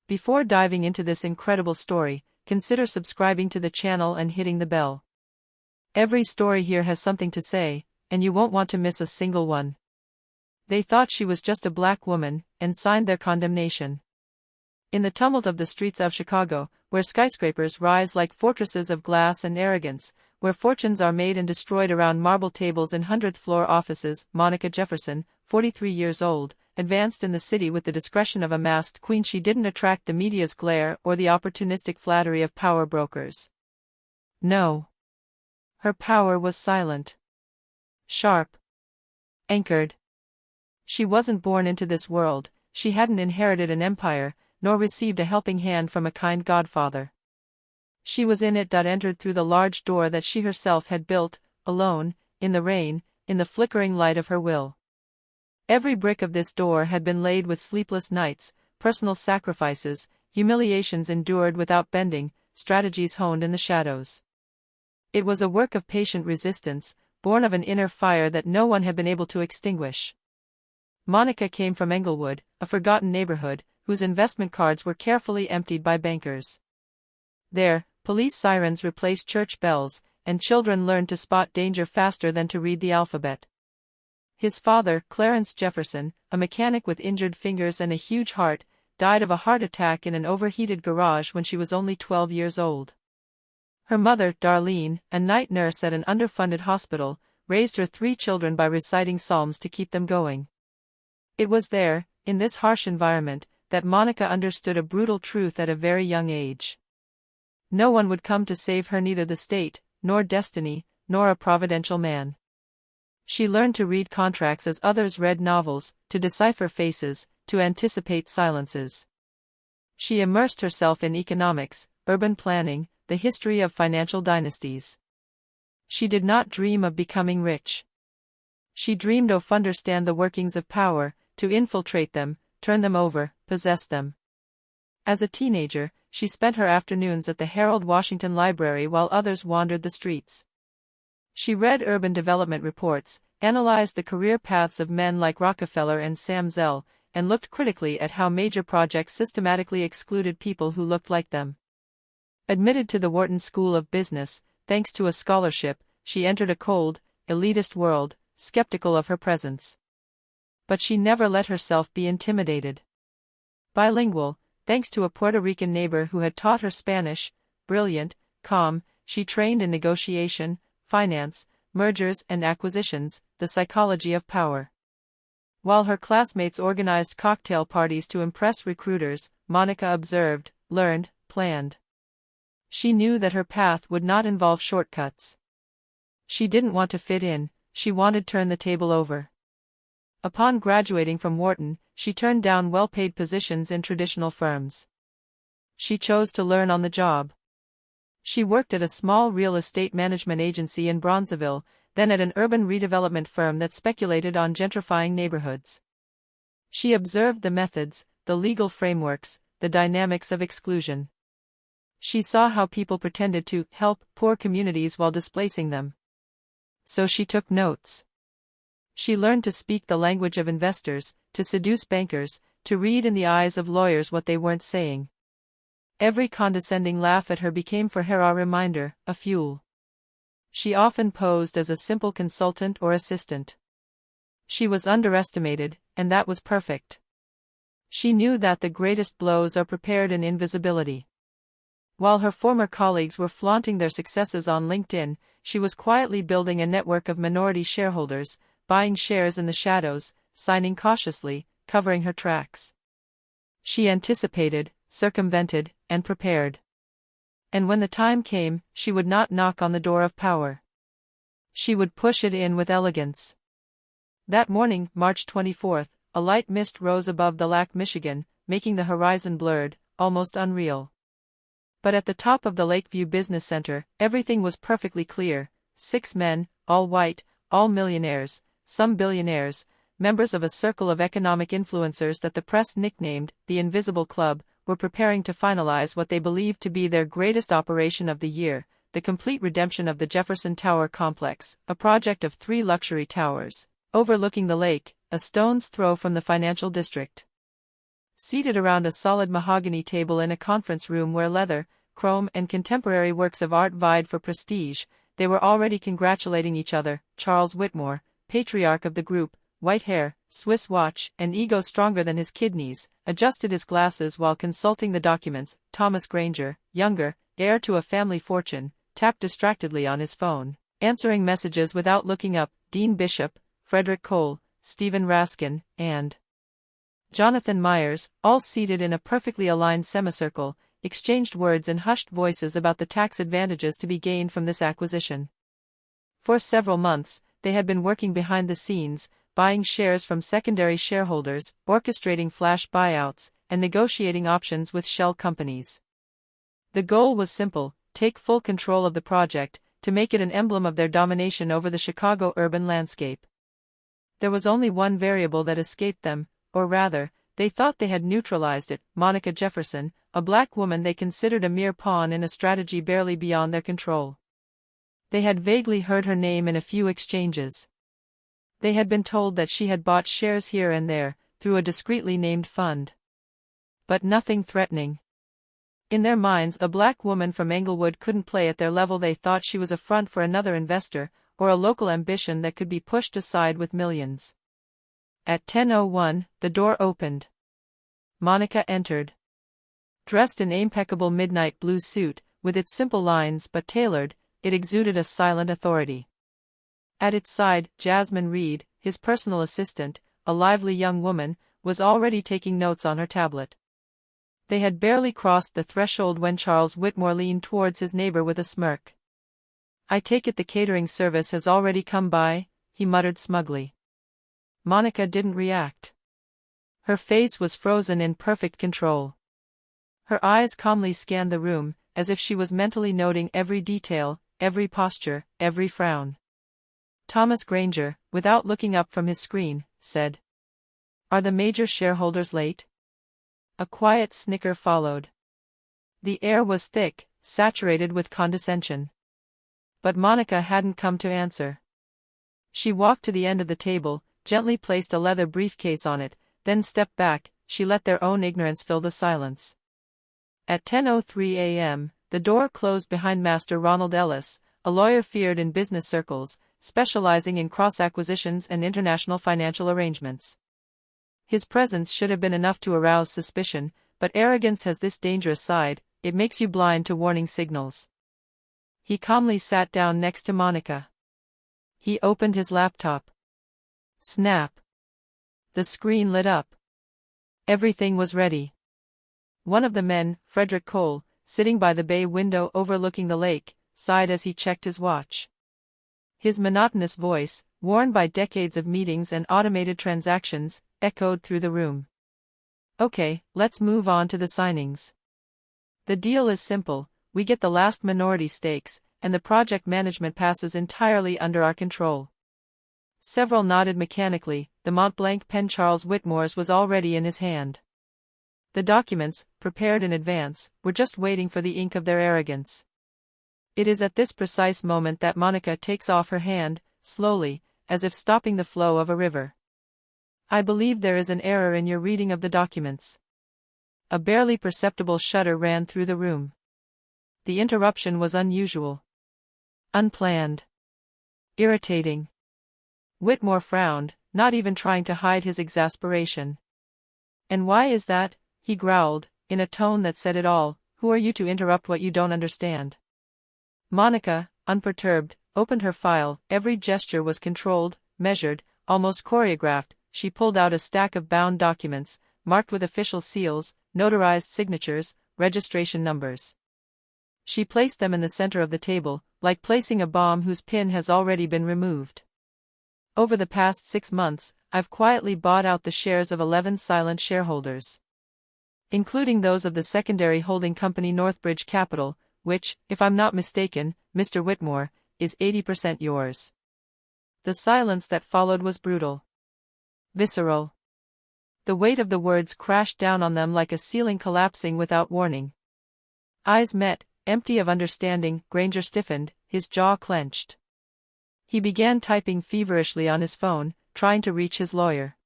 Before diving into this incredible story, consider subscribing to the channel and hitting the bell. Every story here has something to say, and you won't want to miss a single one. They thought she was just a black woman, and signed their condemnation. In the tumult of the streets of Chicago, where skyscrapers rise like fortresses of glass and arrogance, where fortunes are made and destroyed around marble tables in 100th-floor offices, Monica Jefferson, 43 years old, advanced in the city with the discretion of a masked queen. She didn't attract the media's glare or the opportunistic flattery of power brokers. No. Her power was silent. Sharp. Anchored. She wasn't born into this world, she hadn't inherited an empire, nor received a helping hand from a kind godfather. She was in it. Entered through the large door that she herself had built, alone, in the rain, in the flickering light of her will. Every brick of this door had been laid with sleepless nights, personal sacrifices, humiliations endured without bending, strategies honed in the shadows. It was a work of patient resistance, born of an inner fire that no one had been able to extinguish. Monica came from Englewood, a forgotten neighborhood, whose investment cards were carefully emptied by bankers. There, police sirens replaced church bells, and children learned to spot danger faster than to read the alphabet. His father, Clarence Jefferson, a mechanic with injured fingers and a huge heart, died of a heart attack in an overheated garage when she was only 12 years old. Her mother, Darlene, a night nurse at an underfunded hospital, raised her 3 children by reciting psalms to keep them going. It was there, in this harsh environment, that Monica understood a brutal truth at a very young age. No one would come to save her, neither the state, nor destiny, nor a providential man. She learned to read contracts as others read novels, to decipher faces, to anticipate silences. She immersed herself in economics, urban planning, the history of financial dynasties. She did not dream of becoming rich. She dreamed of understand the workings of power, to infiltrate them, turn them over, possess them. As a teenager, she spent her afternoons at the Harold Washington Library while others wandered the streets. She read urban development reports, analyzed the career paths of men like Rockefeller and Sam Zell, and looked critically at how major projects systematically excluded people who looked like them. Admitted to the Wharton School of Business, thanks to a scholarship, she entered a cold, elitist world, skeptical of her presence. But she never let herself be intimidated. Bilingual, thanks to a Puerto Rican neighbor who had taught her Spanish, brilliant, calm, she trained in negotiation, finance, mergers and acquisitions, the psychology of power. While her classmates organized cocktail parties to impress recruiters, Monica observed, learned, planned. She knew that her path would not involve shortcuts. She didn't want to fit in, she wanted to turn the table over. Upon graduating from Wharton, she turned down well-paid positions in traditional firms. She chose to learn on the job. She worked at a small real estate management agency in Bronzeville, then at an urban redevelopment firm that speculated on gentrifying neighborhoods. She observed the methods, the legal frameworks, the dynamics of exclusion. She saw how people pretended to help poor communities while displacing them. So she took notes. She learned to speak the language of investors, to seduce bankers, to read in the eyes of lawyers what they weren't saying. Every condescending laugh at her became for her a reminder, a fuel. She often posed as a simple consultant or assistant. She was underestimated, and that was perfect. She knew that the greatest blows are prepared in invisibility. While her former colleagues were flaunting their successes on LinkedIn, she was quietly building a network of minority shareholders, buying shares in the shadows, signing cautiously, covering her tracks. She anticipated, circumvented, and prepared. And when the time came, she would not knock on the door of power. She would push it in with elegance. That morning, March 24th, a light mist rose above the Lake Michigan, making the horizon blurred, almost unreal. But at the top of the Lakeview Business Center, everything was perfectly clear. 6 men, all white, all millionaires, some billionaires, members of a circle of economic influencers that the press nicknamed the Invisible Club, were preparing to finalize what they believed to be their greatest operation of the year, the complete redemption of the Jefferson Tower complex, a project of 3 luxury towers, overlooking the lake, a stone's throw from the financial district. Seated around a solid mahogany table in a conference room where leather, chrome and contemporary works of art vied for prestige, they were already congratulating each other. Charles Whitmore, patriarch of the group, white hair, Swiss watch, and ego stronger than his kidneys, adjusted his glasses while consulting the documents. Thomas Granger, younger, heir to a family fortune, tapped distractedly on his phone, answering messages without looking up. Dean Bishop, Frederick Cole, Stephen Raskin, and Jonathan Myers, all seated in a perfectly aligned semicircle, exchanged words in hushed voices about the tax advantages to be gained from this acquisition. For several months, they had been working behind the scenes, buying shares from secondary shareholders, orchestrating flash buyouts, and negotiating options with shell companies. The goal was simple: take full control of the project, to make it an emblem of their domination over the Chicago urban landscape. There was only one variable that escaped them, or rather, they thought they had neutralized it: Monica Jefferson, a black woman they considered a mere pawn in a strategy barely beyond their control. They had vaguely heard her name in a few exchanges. They had been told that she had bought shares here and there, through a discreetly named fund. But nothing threatening. In their minds, a black woman from Englewood couldn't play at their level. They thought she was a front for another investor, or a local ambition that could be pushed aside with millions. At 10:01, the door opened. Monica entered. Dressed in impeccable midnight blue suit, with its simple lines but tailored, it exuded a silent authority. At its side, Jasmine Reed, his personal assistant, a lively young woman, was already taking notes on her tablet. They had barely crossed the threshold when Charles Whitmore leaned towards his neighbor with a smirk. "I take it the catering service has already come by," he muttered smugly. Monica didn't react. Her face was frozen in perfect control. Her eyes calmly scanned the room, as if she was mentally noting every detail, every posture, every frown. Thomas Granger, without looking up from his screen, said, "Are the major shareholders late?" A quiet snicker followed. The air was thick, saturated with condescension. But Monica hadn't come to answer. She walked to the end of the table, gently placed a leather briefcase on it, then stepped back. She let their own ignorance fill the silence. At 10:03 a.m., the door closed behind Master Ronald Ellis, a lawyer feared in business circles, specializing in cross-acquisitions and international financial arrangements. His presence should have been enough to arouse suspicion, but arrogance has this dangerous side: it makes you blind to warning signals. He calmly sat down next to Monica. He opened his laptop. Snap! The screen lit up. Everything was ready. One of the men, Frederick Cole, sitting by the bay window overlooking the lake, sighed as he checked his watch. His monotonous voice, worn by decades of meetings and automated transactions, echoed through the room. "Okay, let's move on to the signings. The deal is simple: we get the last minority stakes, and the project management passes entirely under our control." Several nodded mechanically. The Montblanc pen Charles Whitmore's was already in his hand. The documents, prepared in advance, were just waiting for the ink of their arrogance. It is at this precise moment that Monica takes off her hand, slowly, as if stopping the flow of a river. "I believe there is an error in your reading of the documents." A barely perceptible shudder ran through the room. The interruption was unusual. Unplanned. Irritating. Whitmore frowned, not even trying to hide his exasperation. "And why is that?" he growled, in a tone that said it all. "Who are you to interrupt what you don't understand?" Monica, unperturbed, opened her file. Every gesture was controlled, measured, almost choreographed. She pulled out a stack of bound documents, marked with official seals, notarized signatures, registration numbers. She placed them in the center of the table, like placing a bomb whose pin has already been removed. "Over the past 6 months, I've quietly bought out the shares of 11 silent shareholders, including those of the secondary holding company Northbridge Capital, which, if I'm not mistaken, Mr. Whitmore, is 80% yours." The silence that followed was brutal. Visceral. The weight of the words crashed down on them like a ceiling collapsing without warning. Eyes met, empty of understanding. Granger stiffened, his jaw clenched. He began typing feverishly on his phone, trying to reach his lawyer.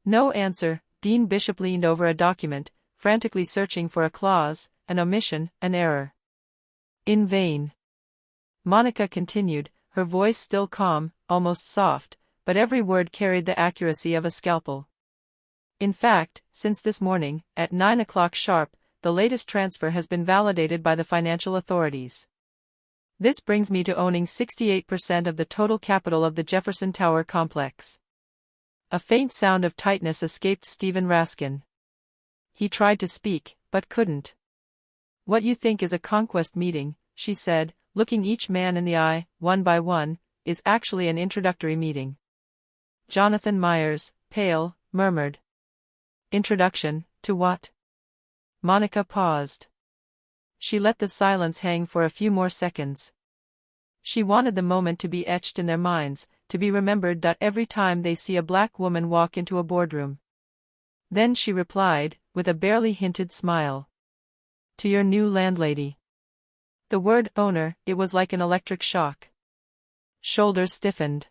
No answer. Dean Bishop leaned over a document, frantically searching for a clause, an omission, an error. In vain. Monica continued, her voice still calm, almost soft, but every word carried the accuracy of a scalpel. In fact, since this morning, at 9 o'clock sharp, the latest transfer has been validated by the financial authorities. This brings me to owning 68% of the total capital of the Jefferson Tower complex. A faint sound of tightness escaped Stephen Raskin. He tried to speak, but couldn't. What you think is a conquest meeting, she said, looking each man in the eye, one by one, is actually an introductory meeting. Jonathan Myers, pale, murmured. Introduction, to what? Monica paused. She let the silence hang for a few more seconds. She wanted the moment to be etched in their minds, to be remembered every time they see a black woman walk into a boardroom. Then she replied, with a barely hinted smile. To your new landlady. The word owner, it was like an electric shock. Shoulders stiffened.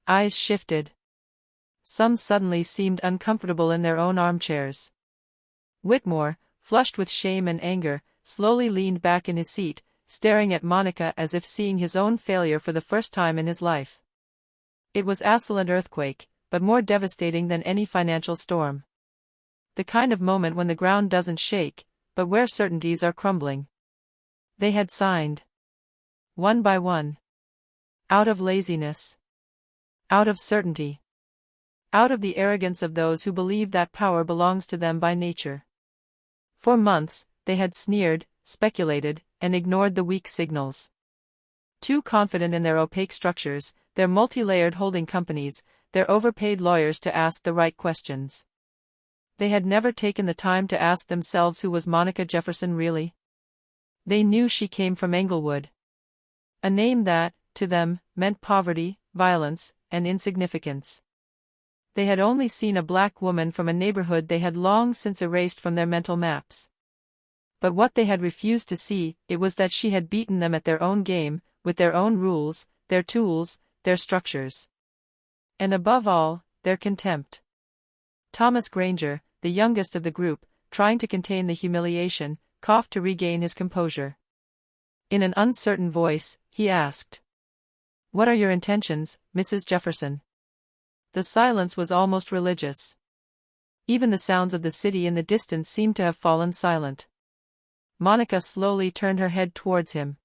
Eyes shifted. Some suddenly seemed uncomfortable in their own armchairs. Whitmore, flushed with shame and anger, slowly leaned back in his seat, staring at Monica as if seeing his own failure for the first time in his life. It was an earthquake, but more devastating than any financial storm. The kind of moment when the ground doesn't shake, but where certainties are crumbling. They had signed. One by one. Out of laziness. Out of certainty. Out of the arrogance of those who believe that power belongs to them by nature. For months, they had sneered, speculated, and ignored the weak signals. Too confident in their opaque structures, their multi-layered holding companies, their overpaid lawyers to ask the right questions. They had never taken the time to ask themselves who was Monica Jefferson really. They knew she came from Englewood. A name that, to them, meant poverty, violence, and insignificance. They had only seen a black woman from a neighborhood they had long since erased from their mental maps. But what they had refused to see, it was that she had beaten them at their own game, with their own rules, their tools, their structures. And above all, their contempt. Thomas Granger, the youngest of the group, trying to contain the humiliation, coughed to regain his composure. In an uncertain voice, he asked, "What are your intentions, Mrs. Jefferson?" The silence was almost religious. Even the sounds of the city in the distance seemed to have fallen silent. Monica slowly turned her head towards him.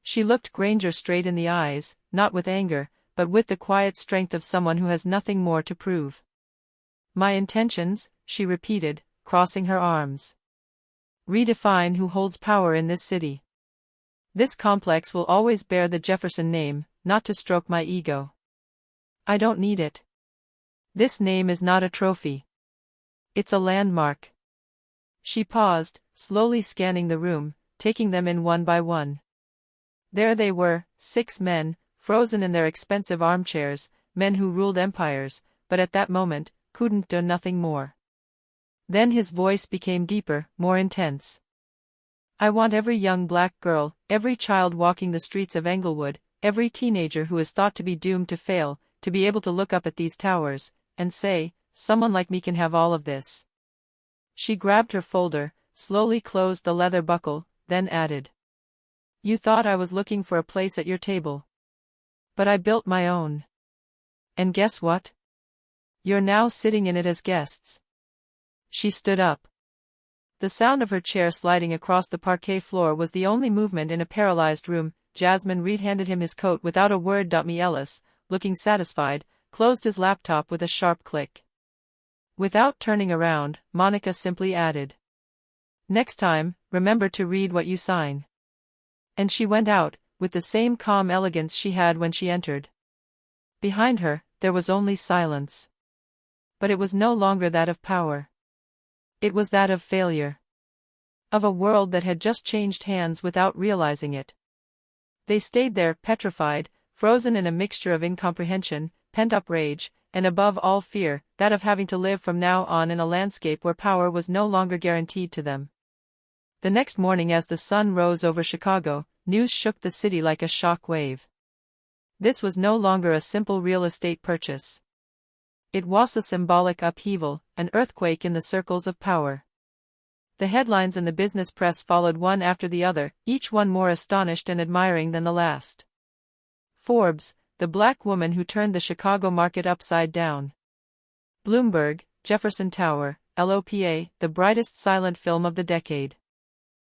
She looked Granger straight in the eyes, not with anger, but with the quiet strength of someone who has nothing more to prove. "My intentions," she repeated, crossing her arms. "Redefine who holds power in this city. This complex will always bear the Jefferson name, not to stroke my ego. I don't need it. This name is not a trophy. It's a landmark." She paused, slowly scanning the room, taking them in one by one. There they were, 6 men, frozen in their expensive armchairs, men who ruled empires, but at that moment, couldn't do nothing more. Then his voice became deeper, more intense. "I want every young black girl, every child walking the streets of Englewood, every teenager who is thought to be doomed to fail, to be able to look up at these towers, and say, someone like me can have all of this." She grabbed her folder, slowly closed the leather buckle, then added. "You thought I was looking for a place at your table. But I built my own. And guess what? You're now sitting in it as guests." She stood up. The sound of her chair sliding across the parquet floor was the only movement in a paralyzed room. Jasmine Reed handed him his coat without a word. Me Ellis, looking satisfied, closed his laptop with a sharp click. Without turning around, Monica simply added, "Next time, remember to read what you sign." And she went out, with the same calm elegance she had when she entered. Behind her, there was only silence. But it was no longer that of power. It was that of failure. Of a world that had just changed hands without realizing it. They stayed there, petrified, frozen in a mixture of incomprehension, pent-up rage, and above all fear, that of having to live from now on in a landscape where power was no longer guaranteed to them. The next morning as the sun rose over Chicago, news shook the city like a shock wave. This was no longer a simple real estate purchase. It was a symbolic upheaval, an earthquake in the circles of power. The headlines in the business press followed one after the other, each one more astonished and admiring than the last. Forbes, the black woman who turned the Chicago market upside down. Bloomberg, Jefferson Tower, LOPA, the brightest silent film of the decade.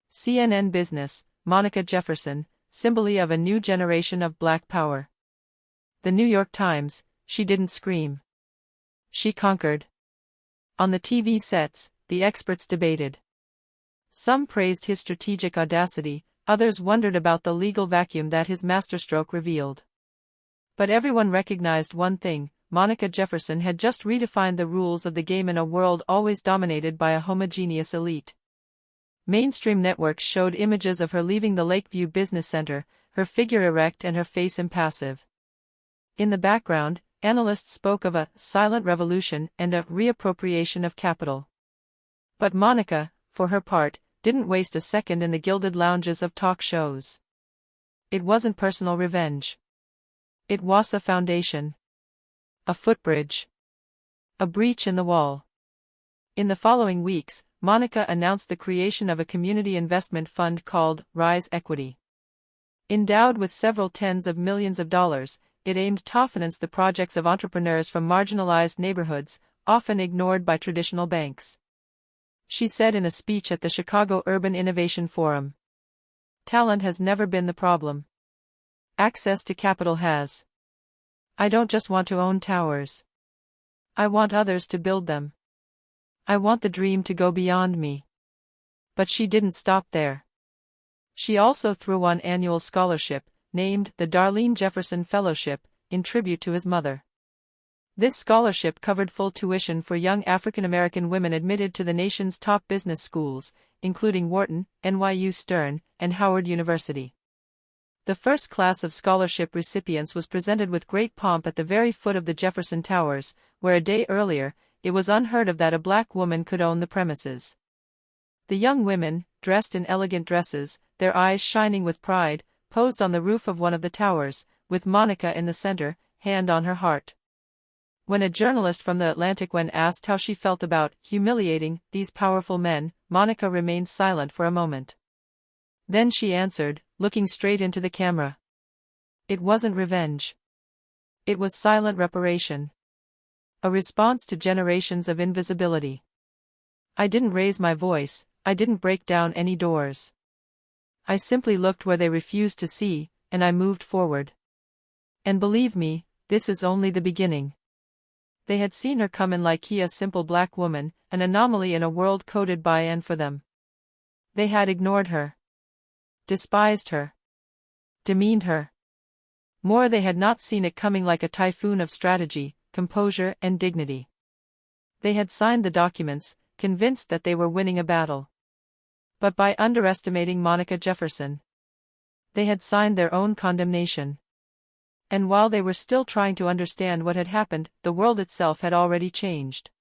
CNN Business, Monica Jefferson, symbol of a new generation of black power. The New York Times, she didn't scream. She conquered. On the TV sets, the experts debated. Some praised his strategic audacity, others wondered about the legal vacuum that his masterstroke revealed. But everyone recognized one thing: Monica Jefferson had just redefined the rules of the game in a world always dominated by a homogeneous elite. Mainstream networks showed images of her leaving the Lakeview Business Center, her figure erect and her face impassive. In the background, analysts spoke of a silent revolution and a reappropriation of capital. But Monica, for her part, didn't waste a second in the gilded lounges of talk shows. It wasn't personal revenge. It was a foundation. A footbridge. A breach in the wall. In the following weeks, Monica announced the creation of a community investment fund called Rise Equity. Endowed with several tens of millions of dollars, it aimed to finance the projects of entrepreneurs from marginalized neighborhoods, often ignored by traditional banks. She said in a speech at the Chicago Urban Innovation Forum, "Talent has never been the problem. Access to capital has. I don't just want to own towers. I want others to build them. I want the dream to go beyond me." But she didn't stop there. She also threw one annual scholarship, named the Darlene Jefferson Fellowship, in tribute to his mother. This scholarship covered full tuition for young African American women admitted to the nation's top business schools, including Wharton, NYU Stern, and Howard University. The first class of scholarship recipients was presented with great pomp at the very foot of the Jefferson Towers, where a day earlier, it was unheard of that a black woman could own the premises. The young women, dressed in elegant dresses, their eyes shining with pride, posed on the roof of one of the towers, with Monica in the center, hand on her heart. When a journalist from the Atlantic asked how she felt about humiliating these powerful men, Monica remained silent for a moment. Then she answered, looking straight into the camera. It wasn't revenge. It was silent reparation. A response to generations of invisibility. I didn't raise my voice, I didn't break down any doors. I simply looked where they refused to see, and I moved forward. And believe me, this is only the beginning. They had seen her come in like a simple black woman, an anomaly in a world coded by and for them. They had ignored her. Despised her. Demeaned her. More, they had not seen it coming like a typhoon of strategy, composure and dignity. They had signed the documents, convinced that they were winning a battle. But by underestimating Monica Jefferson, they had signed their own condemnation. And while they were still trying to understand what had happened, the world itself had already changed.